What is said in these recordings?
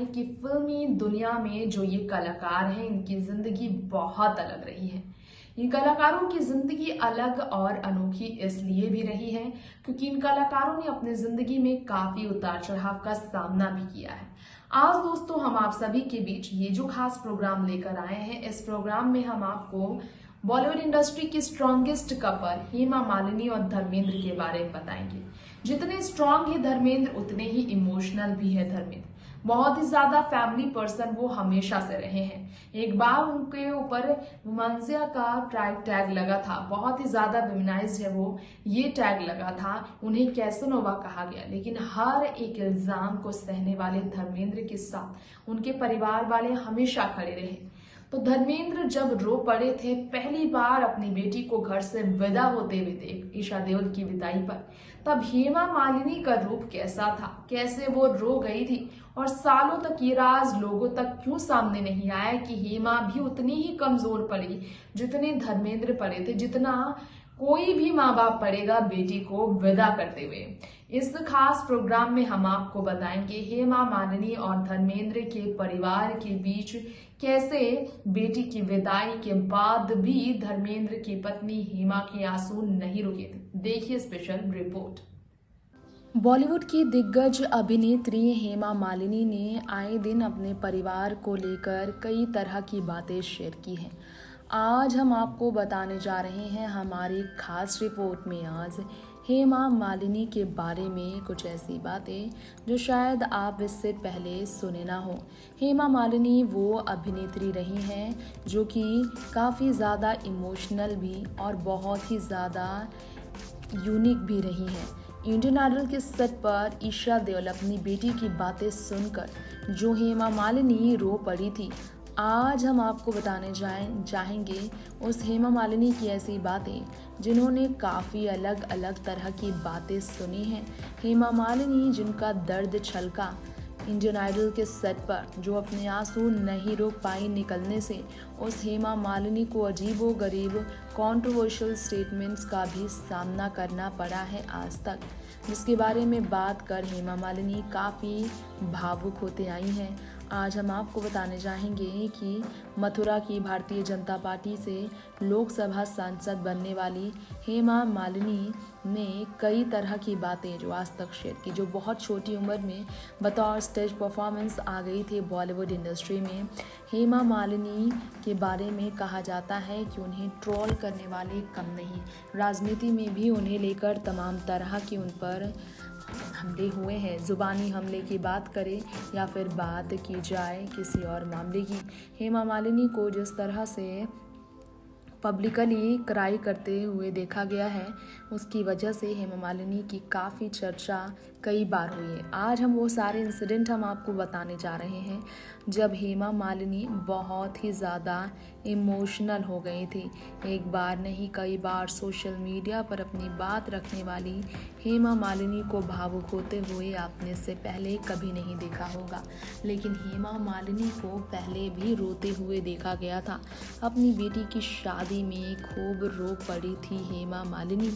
कि फिल्मी दुनिया में जो ये कलाकार हैं इनकी जिंदगी बहुत अलग रही है। इन कलाकारों की जिंदगी अलग और अनोखी इसलिए भी रही है क्योंकि इन कलाकारों ने अपनी जिंदगी में काफी उतार चढ़ाव का सामना भी किया है। आज दोस्तों हम आप सभी के बीच ये जो खास प्रोग्राम लेकर आए हैं, इस प्रोग्राम में हम आपको बॉलीवुड इंडस्ट्री की स्ट्रॉन्गेस्ट कपल हेमा मालिनी और धर्मेंद्र के बारे में बताएंगे। जितने स्ट्रांग है धर्मेंद्र उतने ही इमोशनल भी है धर्मेंद्र। बहुत ही ज्यादा फैमिली पर्सन वो हमेशा से रहे हैं। एक बार उनके ऊपर वुमन्सिया का टैग लगा था, बहुत ही ज्यादा विमेनाइज्ड है वो, ये टैग लगा था, उन्हें कैसनोवा कहा गया। लेकिन हर एक इल्जाम को सहने वाले धर्मेंद्र के साथ उनके परिवार वाले हमेशा खड़े रहे। तो धर्मेंद्र जब रो पड़े थे पहली बार अपनी बेटी को घर से विदा होते हुए देख ईशा देओल की विदाई पर, तब हेमा मालिनी का रूप कैसा था, कैसे वो रो गई थी और सालों तक ये राज लोगों तक क्यों सामने नहीं आया कि हेमा भी उतनी ही कमजोर पड़ी जितने धर्मेंद्र पड़े थे, जितना कोई भी माँ बाप पड़ेगा बेटी को विदा करते हुए। इस खास प्रोग्राम में हम आपको बताएंगे हेमा मालिनी और धर्मेंद्र के परिवार के बीच कैसे बेटी की विदाई के बाद भी धर्मेंद्र की पत्नी हेमा के आंसू नहीं रुके थे। देखिए स्पेशल रिपोर्ट। बॉलीवुड की दिग्गज अभिनेत्री हेमा मालिनी ने आए दिन अपने परिवार को लेकर कई तरह की बातें शेयर की हैं। आज हम आपको बताने जा रहे हैं हमारी खास रिपोर्ट में आज हेमा मालिनी के बारे में कुछ ऐसी बातें जो शायद आप इससे पहले सुने ना हो। हेमा मालिनी वो अभिनेत्री रही हैं जो कि काफ़ी ज़्यादा इमोशनल भी और बहुत ही ज़्यादा यूनिक भी रही हैं। इंडियन आइडल के सेट पर ईशा देओल अपनी बेटी की बातें सुनकर जो हेमा मालिनी रो पड़ी थी, आज हम आपको बताने चाहेंगे उस हेमा मालिनी की ऐसी बातें जिन्होंने काफ़ी अलग अलग तरह की बातें सुनी हैं। हेमा मालिनी जिनका दर्द छलका इंडियन आइडल के सेट पर, जो अपने आंसू नहीं रोक पाई निकलने से, उस हेमा मालिनी को अजीबोगरीब कंट्रोवर्शियल स्टेटमेंट्स का भी सामना करना पड़ा है आज तक, जिसके बारे में बात कर हेमा मालिनी काफ़ी भावुक होते आई हैं। आज हम आपको बताने चाहेंगे कि मथुरा की भारतीय जनता पार्टी से लोकसभा सांसद बनने वाली हेमा मालिनी ने कई तरह की बातें जो आज तक शेयर की, जो बहुत छोटी उम्र में बतौर स्टेज परफॉर्मेंस आ गई थी बॉलीवुड इंडस्ट्री में। हेमा मालिनी के बारे में कहा जाता है कि उन्हें ट्रोल करने वाले कम नहीं, राजनीति में भी उन्हें लेकर तमाम तरह के उन पर हमले हुए हैं। ज़ुबानी हमले की बात करें या फिर बात की जाए किसी और मामले की, हेमा मालिनी को जिस तरह से पब्लिकली क्राई करते हुए देखा गया है, उसकी वजह से हेमा मालिनी की काफ़ी चर्चा कई बार हुई है। आज हम वो सारे इंसिडेंट हम आपको बताने जा रहे हैं जब हेमा मालिनी बहुत ही ज़्यादा इमोशनल हो गई थी। एक बार नहीं कई बार सोशल मीडिया पर अपनी बात रखने वाली हेमा मालिनी को भावुक होते हुए आपने से पहले कभी नहीं देखा होगा। लेकिन हेमा मालिनी को पहले भी रोते हुए देखा गया था। अपनी बेटी की शादी में खूब रो पड़ी थी हेमा मालिनी।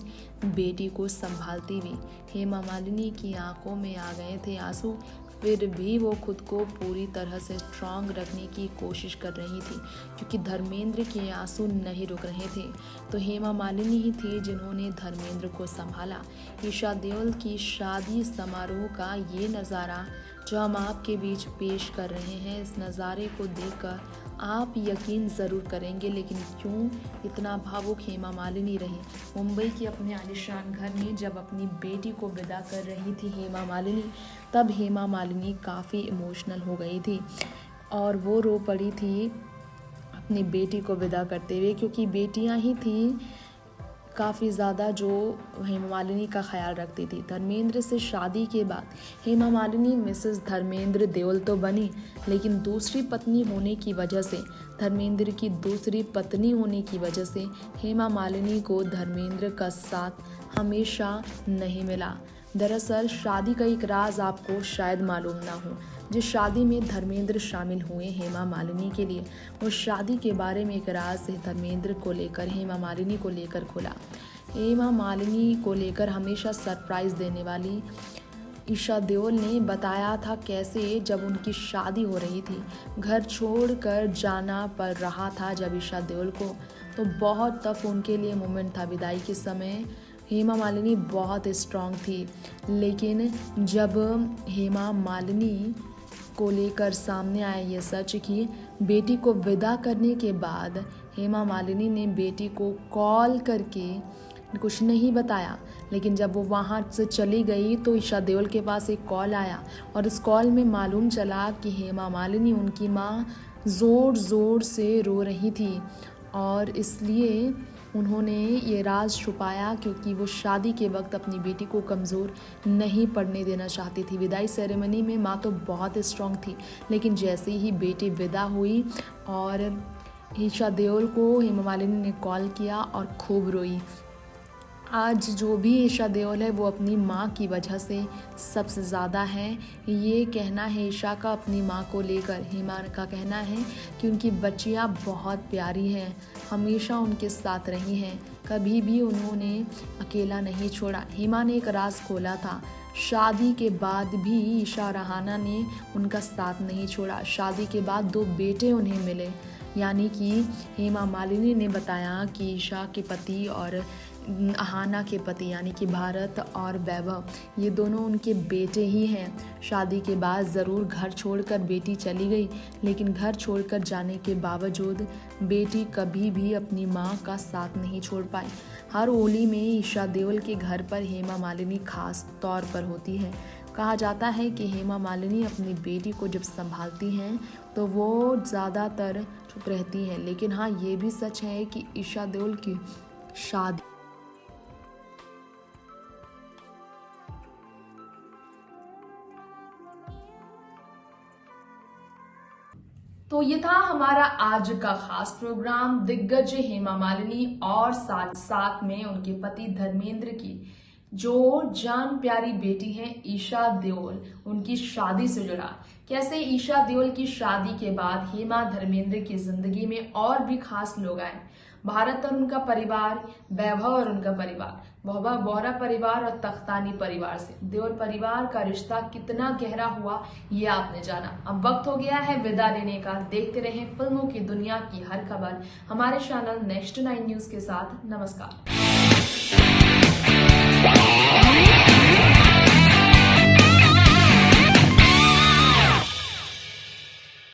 बेटी को संभालती हुई हेमा मालिनी की आंखों में आ गए थे आंसू, फिर भी वो खुद को पूरी तरह से स्ट्रांग रखने की कोशिश कर रही थी क्योंकि धर्मेंद्र के आंसू नहीं रुक रहे थे। तो हेमा मालिनी ही थी जिन्होंने धर्मेंद्र को संभाला। ईशा देओल की शादी समारोह का ये नज़ारा जो हम आपके बीच पेश कर रहे हैं, इस नज़ारे को देखकर आप यकीन ज़रूर करेंगे लेकिन क्यों इतना भावुक हेमा मालिनी रही। मुंबई के अपने आलीशान घर में जब अपनी बेटी को विदा कर रही थी हेमा मालिनी, तब हेमा मालिनी काफ़ी इमोशनल हो गई थी और वो रो पड़ी थी अपनी बेटी को विदा करते हुए, क्योंकि बेटियां ही थी काफ़ी ज़्यादा जो हेमा मालिनी का ख्याल रखती थी। धर्मेंद्र से शादी के बाद हेमा मालिनी मिसेस धर्मेंद्र देओल तो बनी, लेकिन दूसरी पत्नी होने की वजह से, धर्मेंद्र की दूसरी पत्नी होने की वजह से हेमा मालिनी को धर्मेंद्र का साथ हमेशा नहीं मिला। दरअसल शादी का एक राज आपको शायद मालूम ना हो। जिस शादी में धर्मेंद्र शामिल हुए हेमा मालिनी के लिए, उस शादी के बारे में एक राज धर्मेंद्र को लेकर हेमा मालिनी को लेकर खुला। हेमा मालिनी को लेकर हमेशा सरप्राइज देने वाली ईशा देओल ने बताया था कैसे जब उनकी शादी हो रही थी, घर छोड़कर जाना पड़ रहा था जब ईशा देओल को, तो बहुत टफ उनके लिए मोमेंट था। विदाई के समय हेमा मालिनी बहुत स्ट्रांग थी, लेकिन जब हेमा मालिनी को लेकर सामने आया ये सच कि बेटी को विदा करने के बाद हेमा मालिनी ने बेटी को कॉल करके कुछ नहीं बताया, लेकिन जब वो वहाँ से चली गई तो ईशा देओल के पास एक कॉल आया और इस कॉल में मालूम चला कि हेमा मालिनी, उनकी माँ, ज़ोर ज़ोर से रो रही थी और इसलिए उन्होंने ये राज छुपाया क्योंकि वो शादी के वक्त अपनी बेटी को कमज़ोर नहीं पड़ने देना चाहती थी। विदाई सेरेमनी में माँ तो बहुत स्ट्रांग थी, लेकिन जैसे ही बेटी विदा हुई और ईशा देओल को हेमा मालिनी ने कॉल किया और खूब रोई। आज जो भी ईशा देओल है वो अपनी माँ की वजह से सबसे ज़्यादा है। ये कहना है ईशा का अपनी माँ को लेकर। हेमा का कहना है कि उनकी बच्चियाँ बहुत प्यारी हैं, हमेशा उनके साथ रही हैं, कभी भी उन्होंने अकेला नहीं छोड़ा। हेमा ने एक राज खोला था, शादी के बाद भी ईशा रहाना ने उनका साथ नहीं छोड़ा। शादी के बाद 2 बेटे उन्हें मिले, यानी कि हेमा मालिनी ने बताया कि ईशा के पति और अहाना के पति यानी कि भारत और वैभव, ये दोनों उनके बेटे ही हैं। शादी के बाद ज़रूर घर छोड़कर बेटी चली गई, लेकिन घर छोड़कर जाने के बावजूद बेटी कभी भी अपनी माँ का साथ नहीं छोड़ पाई। हर होली में ईशा देओल के घर पर हेमा मालिनी खास तौर पर होती है। कहा जाता है कि हेमा मालिनी अपनी बेटी को जब संभालती हैं तो वो ज़्यादातर चुप रहती हैं, लेकिन हाँ ये भी सच है कि ईशा देओल की शादी तो ये था हमारा आज का खास प्रोग्राम दिग्गज हेमा मालिनी और साथ साथ में उनके पति धर्मेंद्र की जो जान प्यारी बेटी है ईशा देओल, उनकी शादी से जुड़ा। कैसे ईशा देओल की शादी के बाद हेमा धर्मेंद्र की जिंदगी में और भी खास लोग आए। भारत और उनका परिवार, वैभव और उनका परिवार, बोहरा परिवार और तख्तानी परिवार से देओल परिवार का रिश्ता कितना गहरा हुआ ये आपने जाना। अब वक्त हो गया है विदा लेने का। देखते रहें फिल्मों की दुनिया की हर खबर हमारे चैनल नेक्स्ट 9 न्यूज के साथ। नमस्कार।